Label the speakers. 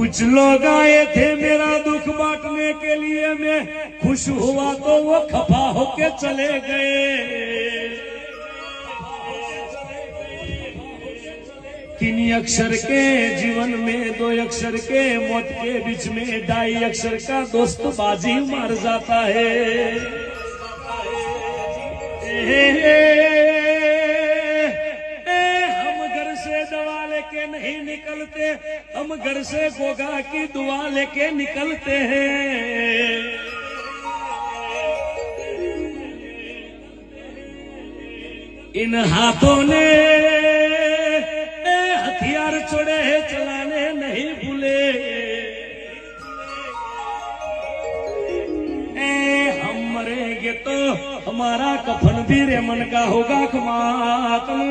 Speaker 1: कुछ लोग आए थे मेरा दुख बांटने के लिए, मैं खुश हुआ तो वो खफा होके चले गए। तीन अक्षर के जीवन में, दो अक्षर के मौत के बीच में, ढाई अक्षर का दोस्त बाजी मार जाता है। हम घर से दवा लेके नहीं निकलते, हम घर से गोगा की दुआ लेके निकलते हैं। इन हाथों ने हथियार छोड़े हैं, चलाने नहीं भूले। हम मरेंगे तो हमारा कफन भी रेमन का होगा। खमातम